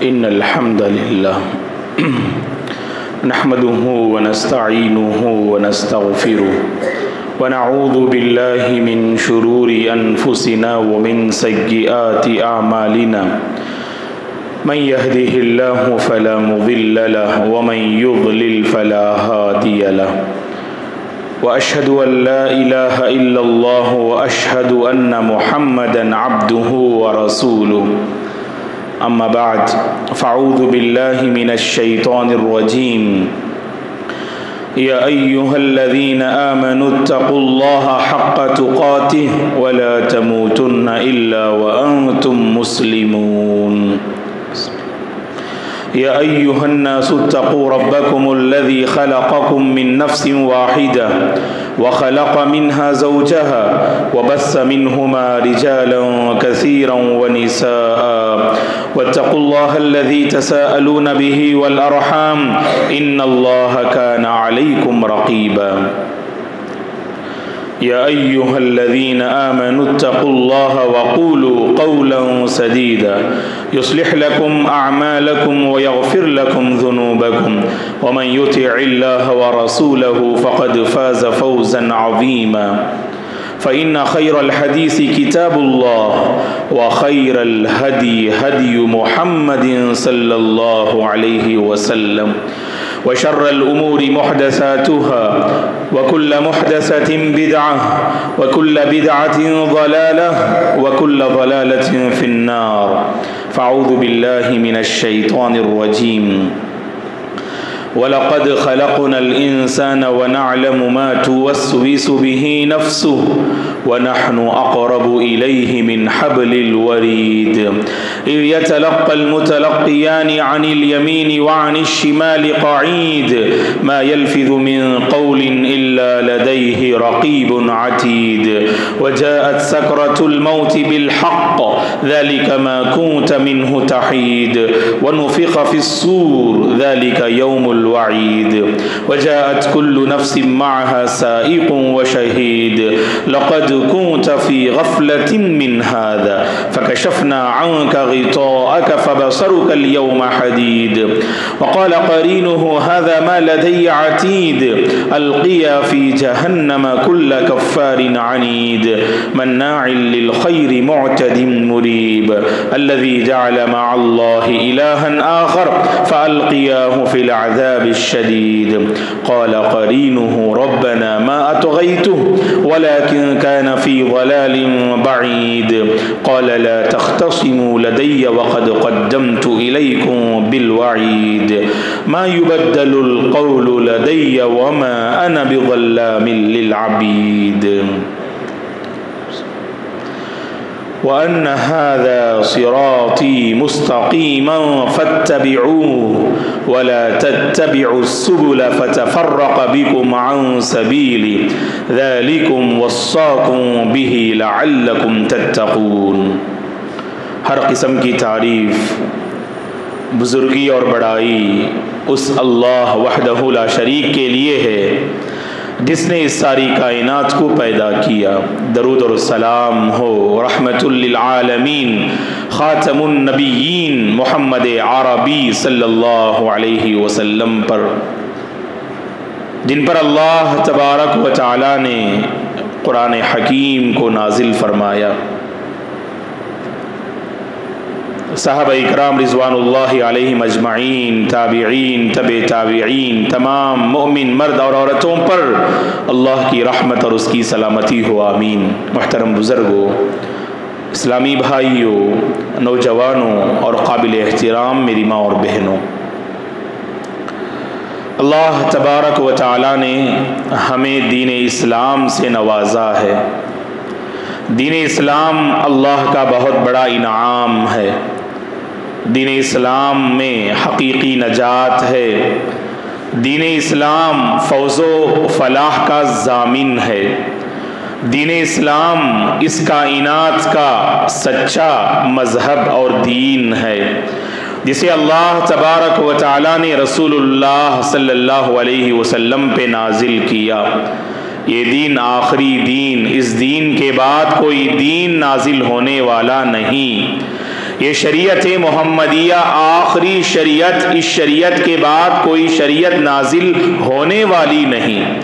إن الحمد لله نحمده ونستعينه ونستغفره ونعوذ بالله من شرور أنفسنا ومن سيئات أعمالنا من يهده الله فلا مضل له ومن يضلل فلا هادي له وأشهد أن لا إله إلا الله وأشهد أن محمدا عبده ورسوله أما بعد فأعوذ بالله من الشيطان الرجيم يا أيها الذين آمنوا اتقوا الله حق تقاته ولا تموتن إلا وأنتم مسلمون يا أيها الناس اتقوا ربكم الذي خلقكم من نفس واحدة وخلق منها زوجها وبث منهما رجالا كثيرا ونساء واتقوا الله الذي تساءلون به والأرحام إن الله كان عليكم رقيبا يا أيها الذين آمنوا اتقوا الله وقولوا قولا سديدا يصلح لكم أعمالكم ويغفر لكم ذنوبكم ومن يطع الله ورسوله فقد فاز فوزا عظيما فإن خير الحديث كتاب الله وخير الهدي هدي محمد صلى الله عليه وسلم وشر الأمور محدثاتها وكل محدثة بدعة وكل بدعة ضلالة وكل ضلالة في النار فأعوذ بالله من الشيطان الرجيم وَلَقَدْ خَلَقْنَا الْإِنسَانَ وَنَعْلَمُ مَا تُوَسْوِسُ بِهِ نَفْسُهُ وَنَحْنُ أَقْرَبُ إِلَيْهِ مِنْ حَبْلِ الْوَرِيدِ إِذْ يَتَلَقَّى الْمُتَلَقِّيَانِ عَنِ الْيَمِينِ وَعَنِ الشِّمَالِ قَعِيدٌ مَا يَلْفِظُ مِنْ قَوْلٍ إِلَّا لَدَيْهِ رَقِيبٌ عَتِيدٌ وَجَاءَتْ سَكْرَةُ الْمَوْتِ بِالْحَقِّ ذَلِكَ مَا كُنْتَ مِنْهُ تَحِيدُ وَنُفِخَ فِي الصُّورِ ذَلِكَ يوم الوعيد وجاءت كل نفس معها سائق وشهيد لقد كنت في غفلة من هذا فكشفنا عنك غطاءك فبصرك اليوم حديد وقال قرينه هذا ما لدي عتيد ألقيا في جهنم كل كفار عنيد مناع للخير معتد مريب الذي جعل مع الله إلها آخر فألقياه في العذاب الشديد قال قرينه ربنا ما أطغيته ولكن كان في ضلال بعيد قال لا تختصموا لدي وقد قدمت إليكم بالوعيد ما يبدل القول لدي وما أنا بظلام للعبيد وأن هذا صراطي مستقيما فاتبعوه ولا تتبعوا السبل فتفرق بكم عن سبيله ذلكم وصاكم به لعلكم تتقون. ہر قسم کی تعریف بزرگی اور بڑائی اس اللہ وحدہ لا شریک کے لیے ہے جس نے اس ساری کائنات کو پیدا کیا. درود اور السلام ہو رحمت للعالمین خاتم النبیین محمد عربی صلی اللہ علیہ وسلم پر جن پر اللہ تبارک و تعالی نے قرآن حکیم کو نازل فرمایا. صحابہ اکرام رضوان اللہ علیہم اجمعین، تابعین، تبع تابعین، تمام مؤمن مرد اور عورتوں پر اللہ کی رحمت اور اس کی سلامتی ہو آمین. محترم بزرگوں، اسلامی بھائیوں، نوجوانوں اور قابل احترام میری ماں اور بہنوں، اللہ تبارک و تعالی نے ہمیں دین اسلام سے نوازا ہے. دین اسلام اللہ کا بہت بڑا انعام ہے. دین اسلام میں حقیقی نجات ہے. دین اسلام فوز و فلاح کا ضامن ہے. دین اسلام اس کائنات کا سچا مذہب اور دین ہے جسے اللہ تبارک و تعالی نے رسول اللہ صلی اللہ علیہ وسلم پہ نازل کیا. یہ دین آخری دین، اس دین کے بعد کوئی دین نازل ہونے والا نہیں. یہ شریعت محمدیہ آخری شریعت، اس شریعت کے بعد کوئی شریعت نازل ہونے والی نہیں،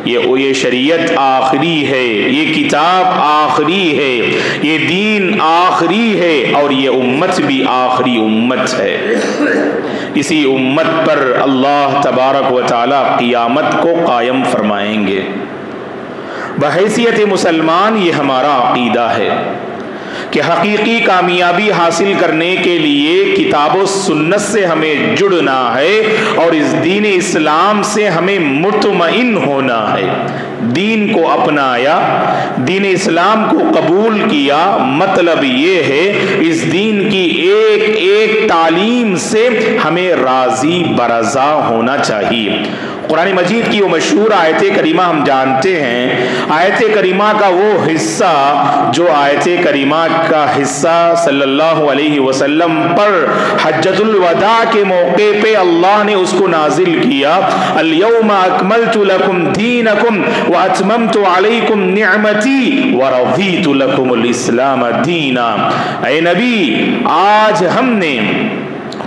یہ شریعت آخری ہے، یہ کتاب آخری ہے، یہ دین آخری ہے، اور یہ امت بھی آخری امت ہے۔ اسی امت پر اللہ تبارک و تعالی قیامت کو قائم فرمائیں گے۔ بحیثیت مسلمان یہ ہمارا عقیدہ ہے کہ حقیقی کامیابی حاصل کرنے کے لیے کتاب و سنت سے ہمیں جڑنا ہے، اور اس دین اسلام سے ہمیں مطمئن ہونا ہے۔ دین کو اپنایا، دین اسلام کو قبول کیا، مطلب یہ ہے اس دین کی ایک ایک تعلیم سے ہمیں راضی برضا ہونا چاہیے۔ قرآن مجید کی وہ مشہور آیت کریمہ ہم جانتے ہیں، آیت کریمہ کا وہ حصہ جو آیت کریمہ کا حصہ صلی اللہ علیہ وسلم پر حجۃ الوداع کے موقع پہ اللہ نے اس کو نازل کیا، الیوم اکملت لکم دینکم واتممت علیکم نعمتی ورضیت لکم الاسلام دینا۔ اے نبی، آج ہم نے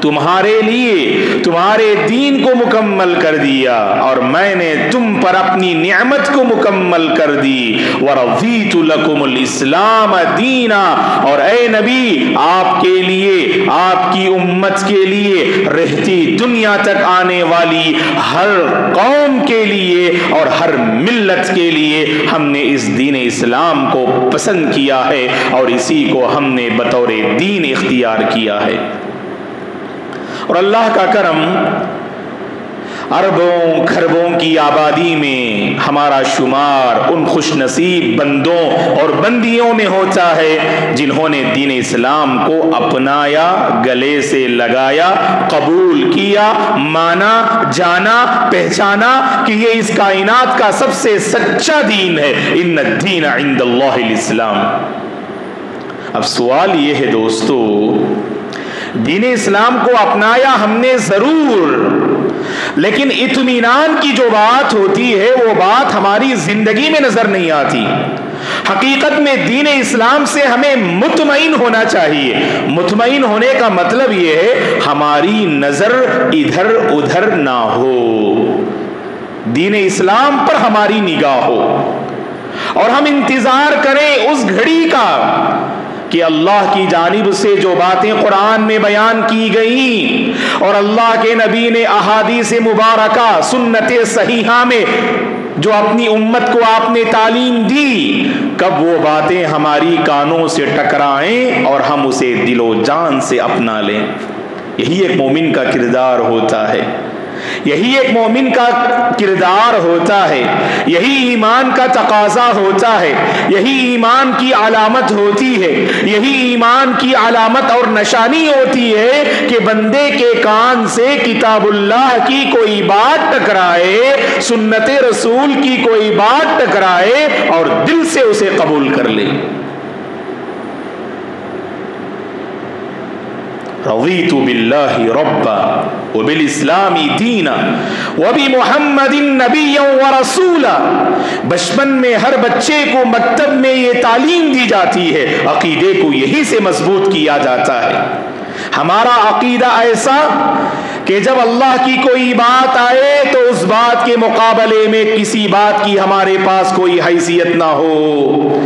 تمہارے لیے تمہارے دین کو مکمل کر دیا، اور میں نے تم پر اپنی نعمت کو مکمل کر دی، ورضیت لکم الاسلام دینا، اور اے نبی آپ کے لیے، آپ کی امت کے لیے، رہتی دنیا تک آنے والی ہر قوم کے لیے اور ہر ملت کے لیے ہم نے اس دین اسلام کو پسند کیا ہے، اور اسی کو ہم نے بطور دین اختیار کیا ہے۔ اور اللہ کا کرم، اربوں کھربوں کی آبادی میں ہمارا شمار ان خوش نصیب بندوں اور بندیوں میں ہوتا ہے جنہوں نے دین اسلام کو اپنایا، گلے سے لگایا، قبول کیا، مانا، جانا، پہچانا کہ یہ اس کائنات کا سب سے سچا دین ہے۔ ان الدین عند اللہ الاسلام۔ اب سوال یہ ہے دوستو، دین اسلام کو اپنایا ہم نے ضرور، لیکن اطمینان کی جو بات ہوتی ہے وہ بات ہماری زندگی میں نظر نہیں آتی۔ حقیقت میں دین اسلام سے ہمیں مطمئن ہونا چاہیے۔ مطمئن ہونے کا مطلب یہ ہے ہماری نظر ادھر ادھر نہ ہو، دین اسلام پر ہماری نگاہ ہو، اور ہم انتظار کریں اس گھڑی کا کہ اللہ کی جانب سے جو باتیں قرآن میں بیان کی گئیں اور اللہ کے نبی نے احادیث مبارکہ سنت صحیحہ میں جو اپنی امت کو آپ نے تعلیم دی، کب وہ باتیں ہماری کانوں سے ٹکرائیں اور ہم اسے دل و جان سے اپنا لیں۔ یہی ایک مومن کا کردار ہوتا ہے، یہی ایک مومن کا کردار ہوتا ہے، یہی ایمان کا تقاضا ہوتا ہے، یہی ایمان کی علامت ہوتی ہے، یہی ایمان کی علامت اور نشانی ہوتی ہے کہ بندے کے کان سے کتاب اللہ کی کوئی بات ٹکرائے، سنت رسول کی کوئی بات ٹکرائے اور دل سے اسے قبول کر لے۔ رضیت باللہ ربا وبالاسلام دینا وبمحمد نبیا ورسولا۔ بچپن میں ہر بچے کو مکتب میں یہ تعلیم دی جاتی ہے، عقیدے کو یہی سے مضبوط کیا جاتا ہے۔ ہمارا عقیدہ ایسا کہ جب اللہ کی کوئی بات آئے تو اس بات کے مقابلے میں کسی بات کی ہمارے پاس کوئی حیثیت نہ ہو۔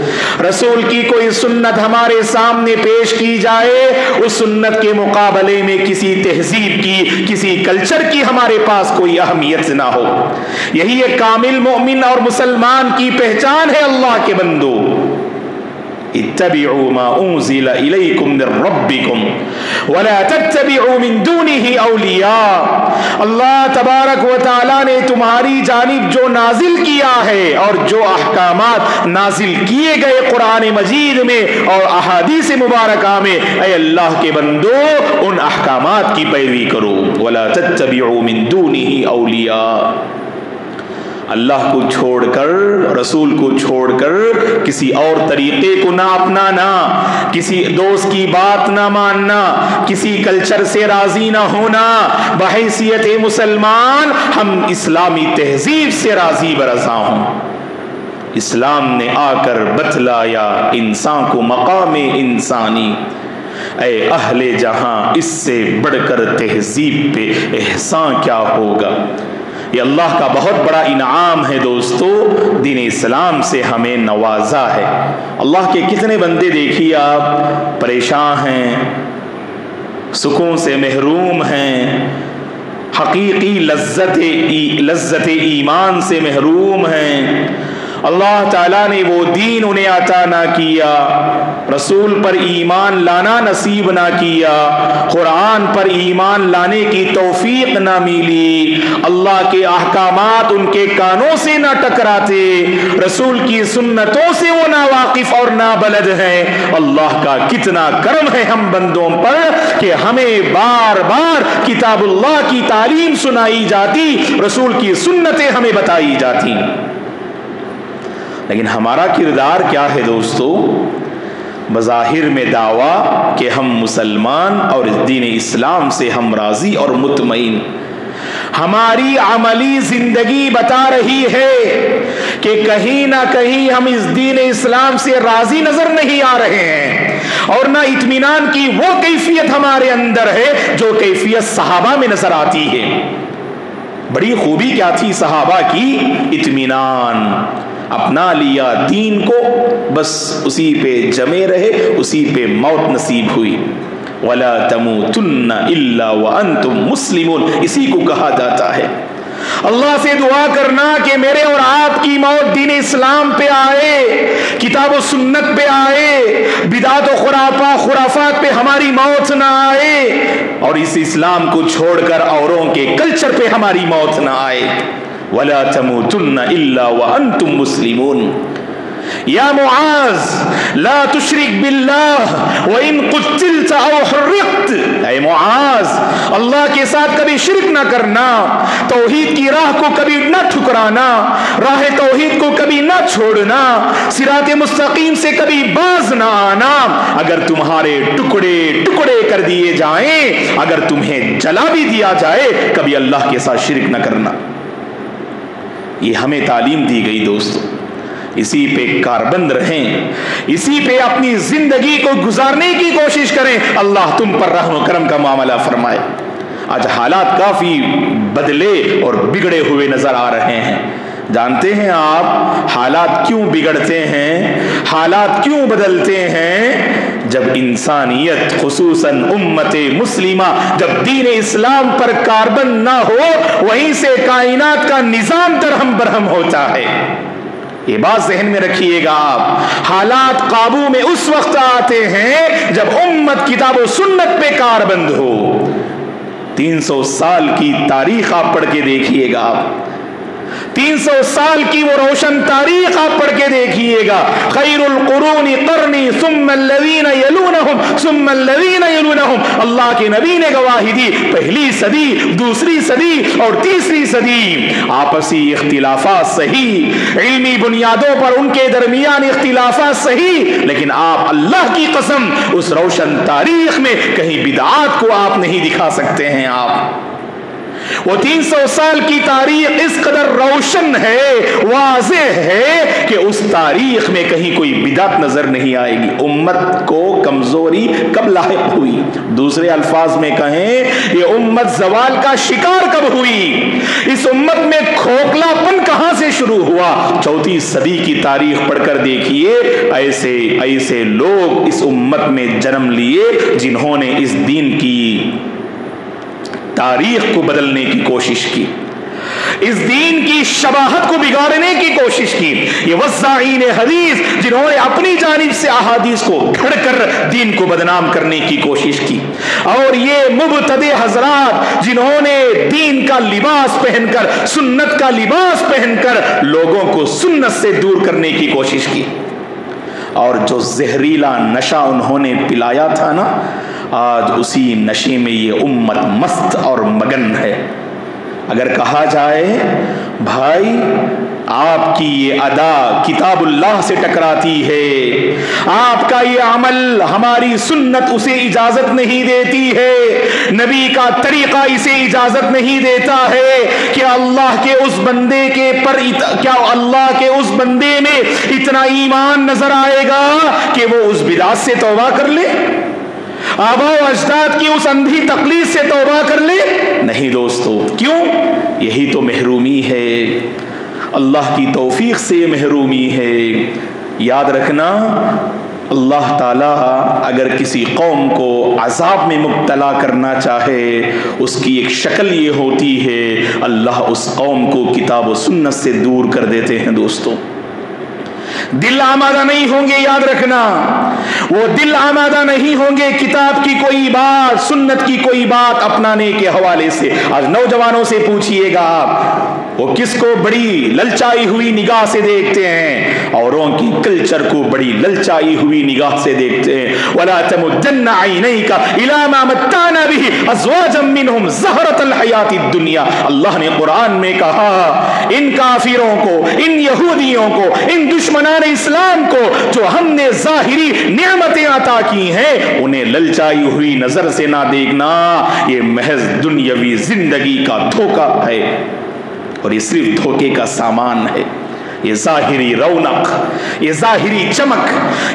رسول کی کوئی سنت ہمارے سامنے پیش کی جائے، اس سنت کے مقابلے میں کسی تہذیب کی، کسی کلچر کی ہمارے پاس کوئی اہمیت نہ ہو۔ یہی ایک کامل مومن اور مسلمان کی پہچان ہے۔ اللہ کے بندو، اتبعوا ما انزل الیکم من ربکم ولا تتبعوا من دونه اولیاء۔ اللہ تبارک و تعالی نے تمہاری جانب جو نازل کیا ہے اور جو احکامات نازل کیے گئے قرآن مجید میں اور احادیث مبارکہ میں، اے اللہ کے بندو ان احکامات کی پیروی کرو۔ ولا تتبعوا من دونه اولیاء۔ اللہ کو چھوڑ کر، رسول کو چھوڑ کر کسی اور طریقے کو نہ اپنانا، کسی دوست کی بات نہ ماننا، کسی کلچر سے راضی نہ ہونا۔ بحیثیت مسلمان ہم اسلامی تہذیب سے راضی برضا ہوں۔ اسلام نے آ کر بتلایا انسان کو مقام انسانی۔ اے اہل جہاں اس سے بڑھ کر تہذیب پہ احسان کیا ہوگا۔ یہ اللہ کا بہت بڑا انعام ہے دوستو، دین اسلام سے ہمیں نوازا ہے۔ اللہ کے کتنے بندے دیکھیے آپ پریشان ہیں، سکون سے محروم ہیں، حقیقی لذت ایمان سے محروم ہیں۔ اللہ تعالیٰ نے وہ دین انہیں عطا نہ کیا، رسول پر ایمان لانا نصیب نہ کیا، قرآن پر ایمان لانے کی توفیق نہ ملی، اللہ کے احکامات ان کے کانوں سے نہ ٹکراتے، رسول کی سنتوں سے وہ نا واقف اور نا بلد ہیں۔ اللہ کا کتنا کرم ہے ہم بندوں پر کہ ہمیں بار بار کتاب اللہ کی تعلیم سنائی جاتی، رسول کی سنتیں ہمیں بتائی جاتی، لیکن ہمارا کردار کیا ہے دوستو؟ بظاہر میں دعویٰ کہ ہم مسلمان اور دین اسلام سے ہم راضی اور مطمئن، ہماری عملی زندگی بتا رہی ہے کہ کہیں نہ کہیں ہم اس دین اسلام سے راضی نظر نہیں آ رہے ہیں، اور نہ اطمینان کی وہ کیفیت ہمارے اندر ہے جو کیفیت صحابہ میں نظر آتی ہے۔ بڑی خوبی کیا تھی صحابہ کی؟ اطمینان، اپنا لیا دین کو، بس اسی پہ جمے رہے، اسی پہ موت نصیب ہوئی۔ وَلَا تَمُوتُنَّ إِلَّا وَأَنْتُمْ مُسْلِمُونَ، اسی کو کہا جاتا ہے۔ اللہ سے دعا کرنا کہ میرے اور آپ کی موت دین اسلام پہ آئے، کتاب و سنت پہ آئے، بدعت و خرافات پہ ہماری موت نہ آئے، اور اس اسلام کو چھوڑ کر اوروں کے کلچر پہ ہماری موت نہ آئے۔ وَلَا تَمُوتُنَّ إِلَّا وَأَنْتُمْ مُسْلِمُونَ۔ یا معاذ لا تشرک باللہ وَإِن قُتِلْتَ أَوْ حُرِّقْتَ، اے معاذ اللہ کے ساتھ کبھی شرک نہ کرنا، توحید کی راہ کو کبھی نہ ٹھکرانا، راہ توحید کو کبھی نہ چھوڑنا، صراط مستقیم سے کبھی باز نہ آنا۔ اگر تمہارے ٹکڑے ٹکڑے کر دیے جائیں، اگر تمہیں جلا بھی دیا جائے، کبھی اللہ کے ساتھ شرک نہ کرنا۔ یہ ہمیں تعلیم دی گئی دوستو، اسی پہ کاربند رہیں، اسی پہ اپنی زندگی کو گزارنے کی کوشش کریں، اللہ تم پر رحم و کرم کا معاملہ فرمائے۔ آج حالات کافی بدلے اور بگڑے ہوئے نظر آ رہے ہیں۔ جانتے ہیں آپ حالات کیوں بگڑتے ہیں، حالات کیوں بدلتے ہیں؟ جب انسانیت خصوصاً امت مسلمہ جب دین اسلام پر کاربند نہ ہو، وہیں سے کائنات کا نظام درہم برہم ہوتا ہے۔ یہ بات ذہن میں رکھیے گا آپ، حالات قابو میں اس وقت آتے ہیں جب امت کتاب و سنت پہ کاربند ہو۔ 300 سال کی تاریخ آپ پڑھ کے دیکھیے گا، آپ 300 سال کی وہ روشن تاریخ آپ پڑھ کے دیکھیے گا۔ خیر القرون قرنی ثم الذین یلونہم ثم الذین یلونہم، اللہ کے نبی نے گواہی دی، پہلی صدی، دوسری صدی اور تیسری صدی۔ آپسی اختلافات صحیح، علمی بنیادوں پر ان کے درمیان اختلافات صحیح، لیکن آپ اللہ کی قسم اس روشن تاریخ میں کہیں بدعات کو آپ نہیں دکھا سکتے ہیں۔ آپ وہ 300 سال کی تاریخ اس قدر روشن ہے، واضح ہے کہ اس تاریخ میں کہیں کوئی بدعت نظر نہیں آئے گی۔ امت کو کمزوری کب لاحق ہوئی؟ دوسرے الفاظ میں کہیں، یہ امت زوال کا شکار کب ہوئی؟ اس امت میں کھوکھلا پن کہاں سے شروع ہوا؟ 4 صدی کی تاریخ پڑھ کر دیکھیے، ایسے لوگ اس امت میں جنم لیے جنہوں نے اس دین کی تاریخ کو بدلنے کی کوشش کی، اس دین کی شباہت کو بگاڑنے کی کوشش کی۔ یہ وزاعین حدیث جنہوں نے اپنی جانب سے احادیث کو گھڑ کر دین کو بدنام کرنے کی کوشش کی، اور یہ مبتدع حضرات جنہوں نے دین کا لباس پہن کر، سنت کا لباس پہن کر لوگوں کو سنت سے دور کرنے کی کوشش کی، اور جو زہریلا نشہ انہوں نے پلایا تھا نا، آج اسی نشے میں یہ امت مست اور مگن ہے۔ اگر کہا جائے بھائی آپ کی یہ ادا کتاب اللہ سے ٹکراتی ہے، آپ کا یہ عمل ہماری سنت اسے اجازت نہیں دیتی ہے، نبی کا طریقہ اسے اجازت نہیں دیتا ہے، کیا اللہ کے اس بندے کیا اللہ کے اس بندے میں اتنا ایمان نظر آئے گا کہ وہ اس بدعت سے توبہ کر لے؟ آبا و اجداد کی اس اندھی تقلید سے توبہ کر لے؟ نہیں دوستو. کیوں؟ یہی تو محرومی ہے، اللہ کی توفیق سے محرومی ہے. یاد رکھنا، اللہ تعالیٰ اگر کسی قوم کو عذاب میں مبتلا کرنا چاہے، اس کی ایک شکل یہ ہوتی ہے، اللہ اس قوم کو کتاب و سنت سے دور کر دیتے ہیں. دوستو دل آمادہ نہیں ہوں گے، یاد رکھنا، وہ دل آمادہ نہیں ہوں گے کتاب کی کوئی بات، سنت کی کوئی بات اپنانے کے حوالے سے. آج نوجوانوں سے پوچھئے گا آپ، وہ کس کو بڑی للچائی ہوئی نگاہ سے دیکھتے ہیں؟ اوروں کی کلچر کو بڑی للچائی ہوئی نگاہ سے دیکھتے ہیں. وَلَا تَمُدَّنَّ عَيْنَيْكَ إِلَىٰ مَا مَتَّعْنَا بِهِ أَزْوَاجًا مِّنْهُمْ زَهْرَةَ الْحَيَاةِ الدُّنْيَا. اللہ نے قرآن میں کہا، ان کافروں کو، ان یہودیوں کو، ان دشمنان اسلام کو جو ہم نے ظاہری نعمتیں عطا کی ہیں، انہیں للچائی ہوئی نظر سے نہ دیکھنا. یہ محض دنیاوی زندگی کا دھوکہ ہے، اور یہ صرف دھوکے کا سامان ہے. یہ ظاہری رونق، یہ ظاہری چمک،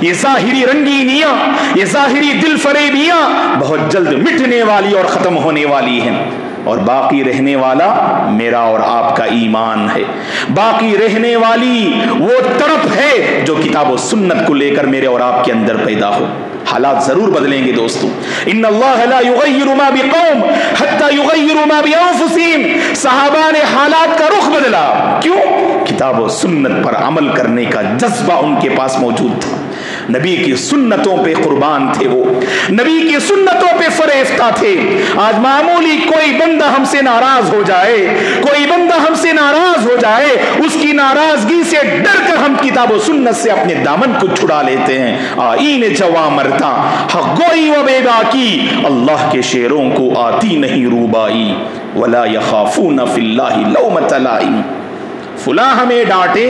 یہ ظاہری رنگینیاں، یہ ظاہری دل فریبیاں بہت جلد مٹنے والی اور ختم ہونے والی ہیں. اور باقی رہنے والا میرا اور آپ کا ایمان ہے. باقی رہنے والی وہ تڑپ ہے جو کتاب و سنت کو لے کر میرے اور آپ کے اندر پیدا ہو. حالات ضرور بدلیں گے دوستو. ان اللہ لا یغیر ما بقوم حتی یغیروا ما بانفسہم. صحابہ نے حالات کا رخ بدلا. کیوں؟ کتاب و سنت پر عمل کرنے کا جذبہ ان کے پاس موجود تھا. نبی کی سنتوں پہ قربان تھے، وہ نبی کی سنتوں پہ فریفتہ تھے. آج معمولی کوئی بندہ ہم سے ناراض ہو جائے، کوئی بندہ ہم سے ناراض ہو جائے، اس کی ناراضگی سے ڈر کر ہم کتاب و سنت سے اپنے دامن کو چھڑا لیتے ہیں. آئین جواں مرتا حق گوئی و بے باکی، اللہ کے شعروں کو آتی نہیں روبائی. ولا یخافون فی اللہ لومۃ لائم. فلاں ہمیں ڈانٹے،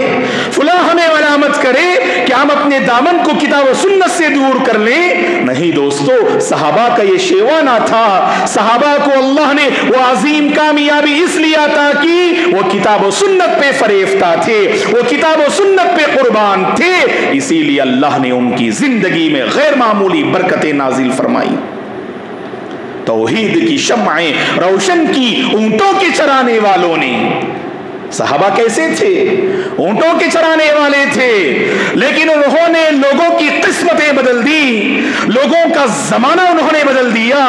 فلاں ہمیں ملامت کرے کہ ہم اپنے دامن کو کتاب و سنت سے دور کر لیں. نہیں دوستو، صحابہ کا یہ شیوانہ تھا. صحابہ کو اللہ نے وہ عظیم کامیابی اس لیے عطا کی، وہ کتاب و سنت پہ فریفتہ تھے، وہ کتاب و سنت پہ قربان تھے. اسی لیے اللہ نے ان کی زندگی میں غیر معمولی برکتیں نازل فرمائی. توحید کی شمعیں روشن کی اونٹوں کے چرانے والوں نے. صحابہ کیسے تھے؟ اونٹوں کے چرانے والے تھے، لیکن انہوں نے لوگوں کی قسمتیں بدل دی، لوگوں کا زمانہ انہوں نے بدل دیا،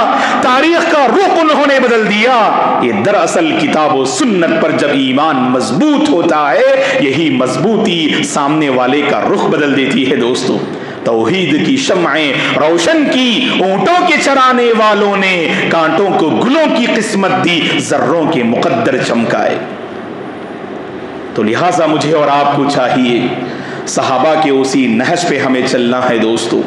تاریخ کا رخ انہوں نے بدل دیا. یہ دراصل کتاب و سنت پر جب ایمان مضبوط ہوتا ہے، یہی مضبوطی سامنے والے کا رخ بدل دیتی ہے. دوستو توحید کی شمعیں روشن کی اونٹوں کے چرانے والوں نے کانٹوں کو گلوں کی قسمت دی، ذروں کے مقدر چمکائے. تو لہٰذا مجھے اور آپ کو چاہیے صحابہ کے اسی نہج پہ ہمیں چلنا ہے. دوستو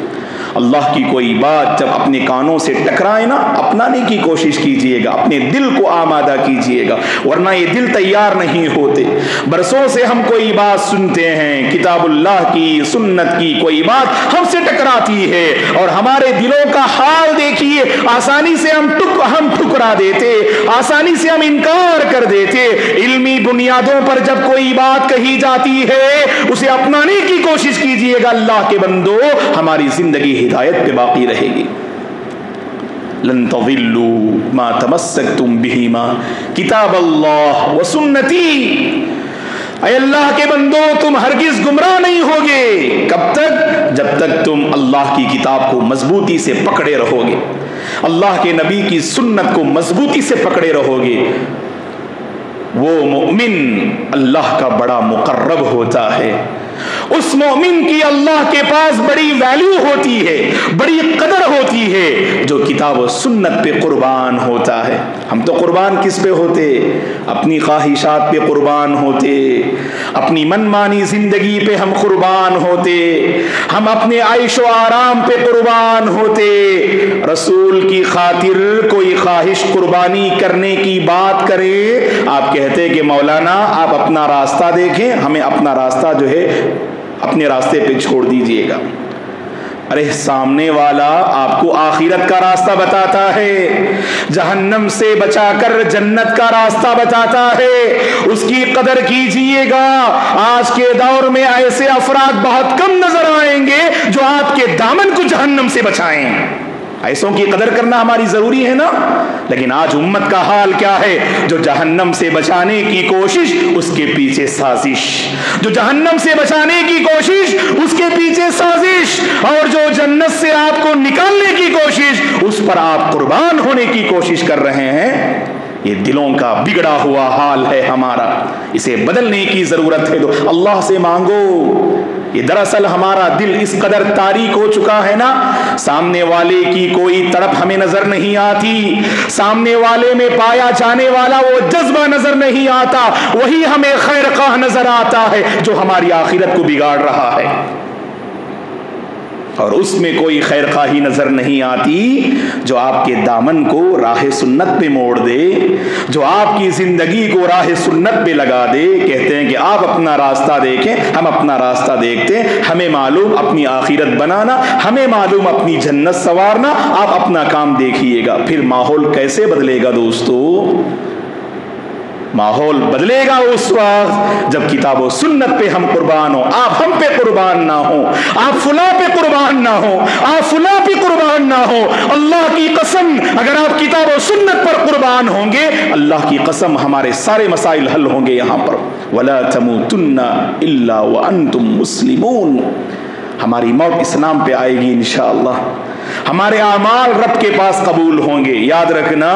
اللہ کی کوئی بات جب اپنے کانوں سے ٹکرائے نا، اپنانے کی کوشش کیجئے گا، اپنے دل کو آمادہ کیجئے گا، ورنہ یہ دل تیار نہیں ہوتے. برسوں سے ہم کوئی بات سنتے ہیں، کتاب اللہ کی، سنت کی کوئی بات ہم سے ٹکراتی ہے، اور ہمارے دلوں کا حال دیکھیے. آسانی سے ہم ٹھکرا دیتے، آسانی سے ہم انکار کر دیتے. علمی بنیادوں پر جب کوئی بات کہی جاتی ہے، اسے اپنانے کی کوشش کیجئے گا. اللہ کے بندو، ہماری زندگی ہدایت پہ باقی رہے گی. لن تضلوا ما تمسکتم بہما کتاب اللہ و سنتی. اے اللہ کے بندو، تم ہرگز گمراہ نہیں ہوگے. کب تک؟ جب تک تم اللہ کی کتاب کو مضبوطی سے پکڑے رہو گے، اللہ کے نبی کی سنت کو مضبوطی سے پکڑے رہو گے. وہ مومن اللہ کا بڑا مقرب ہوتا ہے. اس مومن کی اللہ کے پاس بڑی ویلیو ہوتی ہے، بڑی قدر ہوتی ہے، جو کتاب و سنت پہ قربان ہوتا ہے. ہم تو قربان کس پہ ہوتے؟ اپنی خواہشات پہ قربان ہوتے، اپنی من مانی زندگی پہ ہم قربان ہوتے، ہم اپنے عیش و آرام پہ قربان ہوتے. رسول کی خاطر کوئی خواہش قربانی کرنے کی بات کرے، آپ کہتے کہ مولانا آپ اپنا راستہ دیکھیں، ہمیں اپنا راستہ جو ہے اپنے راستے پہ چھوڑ دیجئے گا. ارے سامنے والا آپ کو آخرت کا راستہ بتاتا ہے، جہنم سے بچا کر جنت کا راستہ بتاتا ہے، اس کی قدر کیجئے گا. آج کے دور میں ایسے افراد بہت کم نظر آئیں گے جو آپ کے دامن کو جہنم سے بچائیں. ایسوں کی قدر کرنا ہماری ضروری ہے نا. لیکن آج امت کا حال کیا ہے؟ جو جہنم سے بچانے کی کوشش اس کے پیچھے سازش، جو جہنم سے بچانے کی کوشش اس کے پیچھے سازش، اور جو جنت سے آپ کو نکالنے کی کوشش اس پر آپ قربان ہونے کی کوشش کر رہے ہیں. یہ دلوں کا بگڑا ہوا حال ہے ہمارا، اسے بدلنے کی ضرورت ہے. تو اللہ سے مانگو. یہ دراصل ہمارا دل اس قدر تاریک ہو چکا ہے نا، سامنے والے کی کوئی تڑپ ہمیں نظر نہیں آتی، سامنے والے میں پایا جانے والا وہ جذبہ نظر نہیں آتا، وہی ہمیں خیر خواہ نظر آتا ہے جو ہماری آخرت کو بگاڑ رہا ہے. اور اس میں کوئی خیر خواہی نظر نہیں آتی جو آپ کے دامن کو راہ سنت پہ موڑ دے، جو آپ کی زندگی کو راہ سنت پہ لگا دے. کہتے ہیں کہ آپ اپنا راستہ دیکھیں، ہم اپنا راستہ دیکھتے ہیں. ہمیں معلوم اپنی آخرت بنانا، ہمیں معلوم اپنی جنت سنوارنا، آپ اپنا کام دیکھیے گا. پھر ماحول کیسے بدلے گا دوستو؟ ماحول بدلے گا اس وقت جب کتاب و سنت پہ ہم قربان ہوں. آپ ہم پہ قربان نہ ہوں، آپ فلاں پہ قربان نہ ہوں، آپ فلاں پہ قربان نہ ہوں. اللہ کی قسم اگر آپ کتاب و سنت پر قربان ہوں گے، اللہ کی قسم ہمارے سارے مسائل حل ہوں گے یہاں پر. وَلَا تَمُوتُنَّ إِلَّا وَأَنْتُمْ مُسْلِمُونَ. ہماری موت اسلام پہ آئے گی انشاءاللہ. ہمارے اعمال رب کے پاس قبول ہوں گے. یاد رکھنا،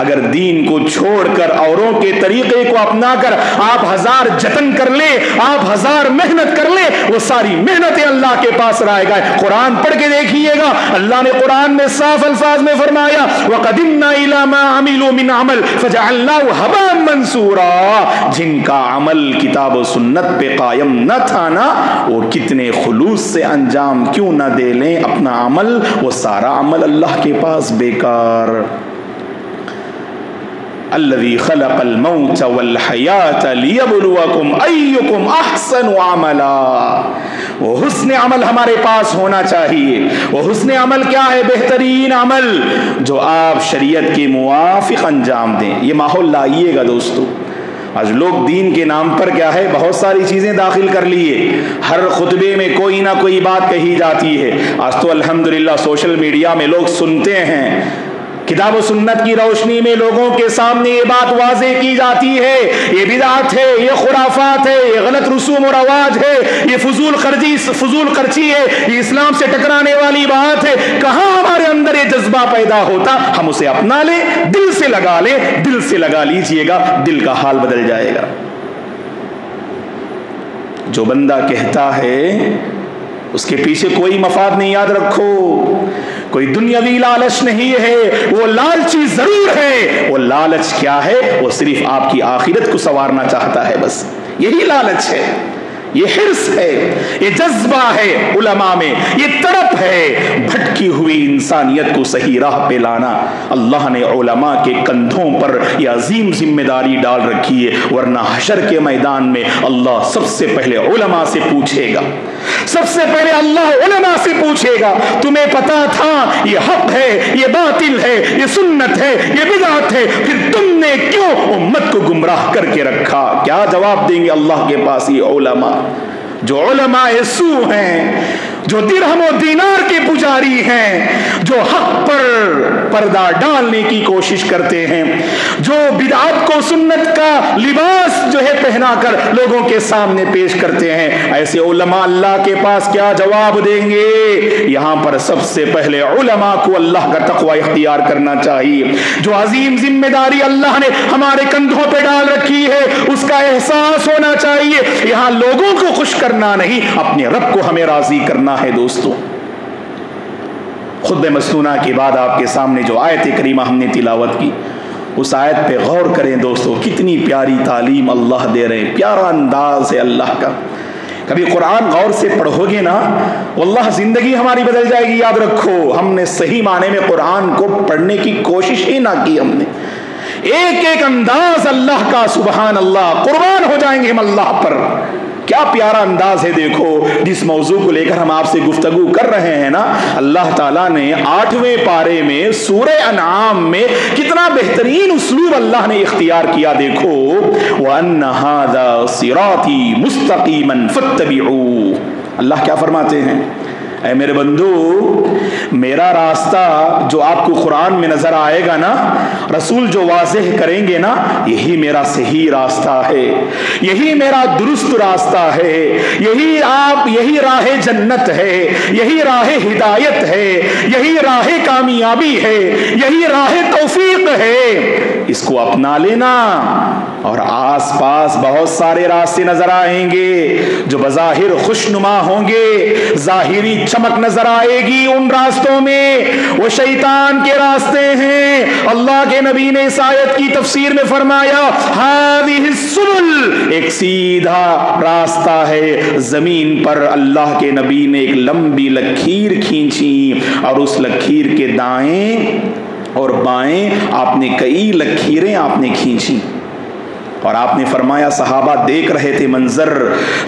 اگر دین کو چھوڑ کر اوروں کے طریقے کو اپنا کر آپ ہزار جتن کر لیں، آپ ہزار محنت کر لیں، وہ ساری محنتیں اللہ کے پاس رائے گا. قرآن پڑھ کے دیکھیے گا، اللہ نے قرآن میں صاف الفاظ میں فرمایا وَقَدِمْنَا إِلَى مَا عَمِلُوا مِنْ عَمَلٍ فَجَعَلْنَاهُ هَبَاءً مَنْثُورًا. جن کا عمل کتاب و سنت پہ قائم نہ تھا نا، وہ کتنے خلوص سے انجام کیوں نہ دے لیں اپنا عمل، وہ سارا عمل اللہ کے پاس بیکار. الذی خلق الموت والحیات لیبلوکم ایکم احسن عملا. وہ حسن عمل ہمارے پاس ہونا چاہیے. وہ حسن عمل کیا ہے؟ بہترین عمل جو آپ شریعت کے موافق انجام دیں. یہ ماحول لائیے گا دوستو. آج لوگ دین کے نام پر کیا ہے بہت ساری چیزیں داخل کر لیے. ہر خطبے میں کوئی نہ کوئی بات کہی جاتی ہے. آج تو الحمدللہ سوشل میڈیا میں لوگ سنتے ہیں، کتاب و سنت کی روشنی میں لوگوں کے سامنے یہ بات واضح کی جاتی ہے یہ بدعت ہے، یہ خرافات ہے، یہ غلط رسوم و رواج ہے، یہ فضول خرچی ہے، یہ اسلام سے ٹکرانے والی بات ہے. کہاں ہمارے اندر یہ جذبہ پیدا ہوتا؟ ہم اسے اپنا لیں، دل سے لگا لیں. دل سے لگا لیجئے گا، دل کا حال بدل جائے گا. جو بندہ کہتا ہے اس کے پیچھے کوئی مفاد نہیں، یاد رکھو، کوئی دنیاوی لالچ نہیں ہے. وہ لالچی ضرور ہے. وہ لالچ کیا ہے؟ وہ صرف آپ کی آخرت کو سنوارنا چاہتا ہے، بس یہی لالچ ہے. یہ حرص ہے، یہ جذبہ ہے علماء میں، یہ تڑپ ہے بھٹکی ہوئی انسانیت کو صحیح راہ پہ لانا. اللہ نے علماء کے کندھوں پر یہ عظیم ذمہ داری ڈال رکھی ہے، ورنہ حشر کے میدان میں اللہ سب سے پہلے علماء سے پوچھے گا. سب سے پہلے اللہ علماء سے پوچھے گا تمہیں پتا تھا یہ حق ہے، یہ باطل ہے، یہ سنت ہے، یہ بدعت ہے، پھر تم نے کیوں امت کو گمراہ کر کے رکھا؟ کیا جواب دیں گے اللہ کے پاس یہ علماء؟ جو علماء سو ہیں، جو درہم و دینار کے پجاری ہیں، جو حق پر پردہ ڈالنے کی کوشش کرتے ہیں، جو بدعت کو سنت کا لباس جو ہے پہنا کر لوگوں کے سامنے پیش کرتے ہیں، ایسے علماء اللہ کے پاس کیا جواب دیں گے؟ یہاں پر سب سے پہلے علماء کو اللہ کا تقوی اختیار کرنا چاہیے. جو عظیم ذمہ داری اللہ نے ہمارے کندھوں پہ ڈال رکھی ہے اس کا احساس ہونا چاہیے. یہاں لوگوں کو خوش کرنا نہیں، اپنے رب کو ہمیں راضی کرنا ہے. دوستو، خطبہ مسنونہ کے بعد آپ کے سامنے جو آیت کریمہ ہم نے تلاوت کی، اس آیت پہ غور کریں دوستو. کتنی پیاری تعلیم اللہ دے رہے ہیں، پیارا انداز ہے اللہ کا. کبھی قرآن غور سے پڑھو گے نا، واللہ زندگی ہماری بدل جائے گی. یاد رکھو، ہم نے صحیح معنی میں قرآن کو پڑھنے کی کوشش ہی نہ کی. ہم نے ایک ایک انداز اللہ کا، سبحان اللہ، قربان ہو جائیں گے ہم اللہ پر. کیا پیارا انداز ہے. دیکھو جس موضوع کو لے کر ہم آپ سے گفتگو کر رہے ہیں نا، اللہ تعالیٰ نے 8ویں پارے میں سورہ انعام میں کتنا بہترین اسلوب اللہ نے اختیار کیا. دیکھو وَأَنَّ هَذَا صِرَاطِي مُسْتَقِيمًا فَاتَّبِعُوهُ. اللہ کیا فرماتے ہیں؟ اے میرے بندو، میرا راستہ جو آپ کو قرآن میں نظر آئے گا نا، رسول جو واضح کریں گے نا، یہی میرا صحیح راستہ ہے، یہی میرا درست راستہ ہے، یہی راہ جنت ہے، یہی راہ ہدایت ہے، یہی راہ کامیابی ہے، یہی راہ توفیق ہے، اس کو اپنا لینا۔ اور آس پاس بہت سارے راستے نظر آئیں گے جو بظاہر خوشنما ہوں گے، ظاہری چمک نظر آئے گی ان راستوں میں، وہ شیطان کے راستے ہیں۔ اللہ کے نبی نے اس آیت کی تفسیر میں فرمایا ہذہ السبل، ایک سیدھا راستہ ہے زمین پر۔ اللہ کے نبی نے ایک لمبی لکیر کھینچی اور اس لکیر کے دائیں اور بائیں آپ نے کئی لکیریں آپ نے کھینچی، اور آپ نے فرمایا صحابہ دیکھ رہے تھے منظر،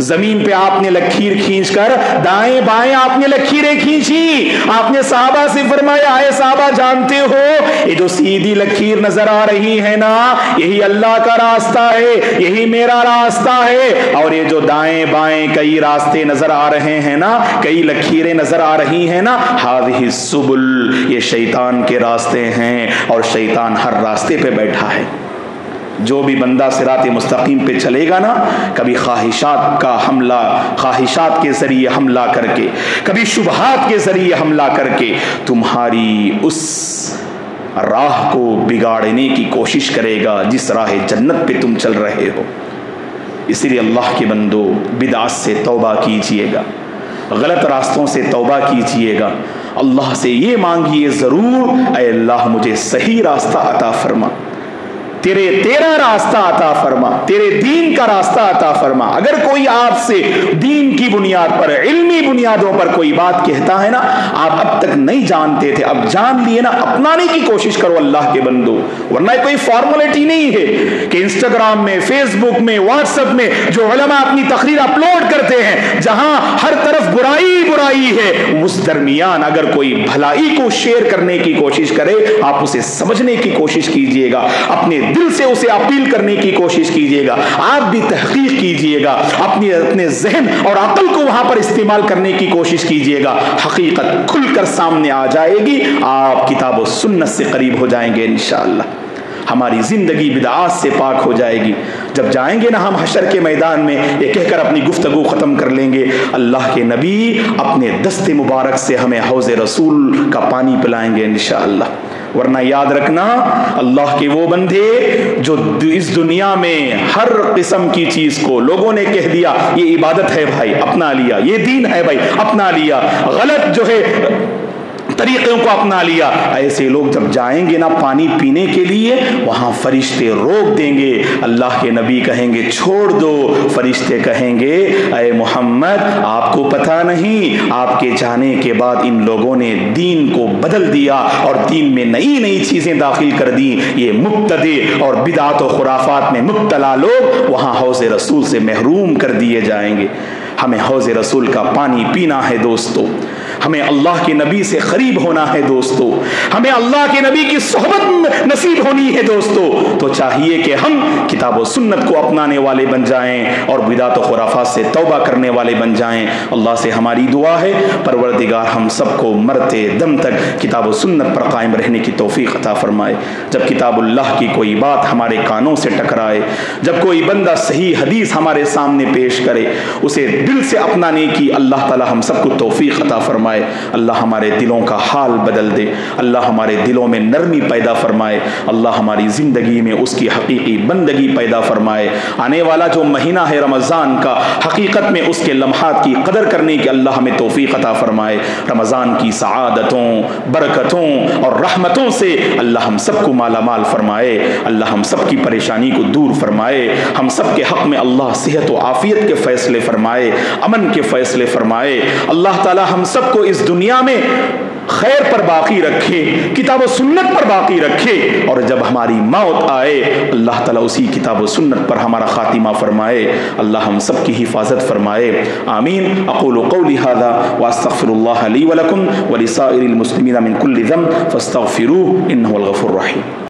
زمین پہ آپ نے لکیر کھینچ کر دائیں بائیں آپ نے لکیریں کھینچی۔ آپ نے صحابہ سے فرمایا اے صحابہ جانتے ہو یہ جو سیدھی لکیر نظر آ رہی ہے نا، یہی اللہ کا راستہ ہے، یہی میرا راستہ ہے، اور یہ جو دائیں بائیں کئی راستے نظر آ رہے ہیں نا، کئی لکیریں نظر آ رہی ہیں نا، ہذہ السبل، یہ شیطان کے راستے ہیں، اور شیطان ہر راستے پہ بیٹھا ہے۔ جو بھی بندہ صراط مستقیم پہ چلے گا نا، کبھی خواہشات کے ذریعے حملہ کر کے، کبھی شبہات کے ذریعے حملہ کر کے تمہاری اس راہ کو بگاڑنے کی کوشش کرے گا جس راہ جنت پہ تم چل رہے ہو۔ اسی لیے اللہ کے بندو، بدعات سے توبہ کیجئے گا، غلط راستوں سے توبہ کیجئے گا، اللہ سے یہ مانگیے ضرور اے اللہ مجھے صحیح راستہ عطا فرما، تیرا راستہ عطا فرما، تیرے دین کا راستہ عطا فرما۔ اگر کوئی آپ سے دین کی بنیاد پر، علمی بنیادوں پر کوئی بات کہتا ہے نا، آپ اب تک نہیں جانتے تھے، اب جان لیے نا، اپنانے کی کوشش کرو اللہ کے بندو، ورنہ کوئی فارمولیٹی نہیں ہے کہ انسٹاگرام میں، فیس بک میں، واٹس ایپ میں جو علماء اپنی تقریر اپلوڈ کرتے ہیں، جہاں ہر طرف برائی ہے، اس درمیان اگر کوئی بھلائی کو شیئر کرنے کی کوشش کرے، آپ اسے سمجھنے کی کوشش کیجئے گا، اپنے دل سے اسے اپیل کرنے کی کوشش کیجئے گا، آپ بھی تحقیق کیجئے گا، اپنے ذہن اور عقل کو وہاں پر استعمال کرنے کی کوشش کیجئے گا، حقیقت کھل کر سامنے آ جائے گی، آپ کتاب و سنت سے قریب ہو جائیں گے انشاءاللہ، ہماری زندگی بدعات سے پاک ہو جائے گی۔ جب جائیں گے نا ہم حشر کے میدان میں، یہ کہہ کر اپنی گفتگو ختم کر لیں گے، اللہ کے نبی اپنے دست مبارک سے ہمیں حوض رسول کا پانی پلائیں گے انشاءاللہ۔ ورنہ یاد رکھنا، اللہ کے وہ بندے جو اس دنیا میں ہر قسم کی چیز کو لوگوں نے کہہ دیا یہ عبادت ہے بھائی اپنا لیا، یہ دین ہے بھائی اپنا لیا، غلط جو ہے طریقوں کو اپنا لیا، ایسے لوگ جب جائیں گے نا پانی پینے کے لیے، وہاں فرشتے روک دیں گے، اللہ کے نبی کہیں گے چھوڑ دو، فرشتے کہیں گے اے محمد آپ کو پتہ نہیں آپ کے جانے کے بعد ان لوگوں نے دین کو بدل دیا اور دین میں نئی چیزیں داخل کر دیں، یہ مبتدع اور بدعات و خرافات میں مبتلا لوگ وہاں حوض رسول سے محروم کر دیے جائیں گے۔ ہمیں حوض رسول کا پانی پینا ہے دوستو، ہمیں اللہ کے نبی سے قریب ہونا ہے دوستو، ہمیں اللہ کے نبی کی صحبت نصیب ہونی ہے دوستو، تو چاہیے کہ ہم کتاب و سنت کو اپنانے والے بن جائیں اور بدعات و خرافات سے توبہ کرنے والے بن جائیں۔ اللہ سے ہماری دعا ہے پروردگار ہم سب کو مرتے دم تک کتاب و سنت پر قائم رہنے کی توفیق عطا فرمائے۔ جب کتاب اللہ کی کوئی بات ہمارے کانوں سے ٹکرائے، جب کوئی بندہ صحیح حدیث ہمارے سامنے پیش کرے، اسے دل سے اپنانے کی اللہ تعالی ہم سب کو توفیق عطا فرمائے۔ اللہ ہمارے دلوں کا حال بدل دے، اللہ ہمارے دلوں میں نرمی پیدا فرمائے، اللہ ہماری زندگی میں اس کی حقیقی بندگی پیدا فرمائے۔ آنے والا جو مہینہ ہے رمضان کا، حقیقت میں اس کے لمحات کی قدر کرنے کی اللہ ہمیں توفیق عطا فرمائے۔ رمضان کی سعادتوں، برکتوں اور رحمتوں سے اللہ ہم سب کو مالا مال فرمائے، اللہ ہم سب کی پریشانی کو دور فرمائے، ہم سب کے حق میں اللہ صحت و عافیت کے فیصلے فرمائے، امن کے فیصلے فرمائے۔ اللہ تعالی ہم سب کو اس دنیا میں خیر پر باقی رکھے، کتاب و سنت پر باقی رکھے، اور جب ہماری موت آئے اللہ تعالیٰ اسی کتاب و سنت پر ہمارا خاتمہ فرمائے۔ اللہ ہم سب کی حفاظت فرمائے، آمین۔ اقول قولی ھذا واستغفر اللہ لی ولکم ولسائر المسلمین من کل ذنب فاستغفروہ انہ الغفور الرحیم۔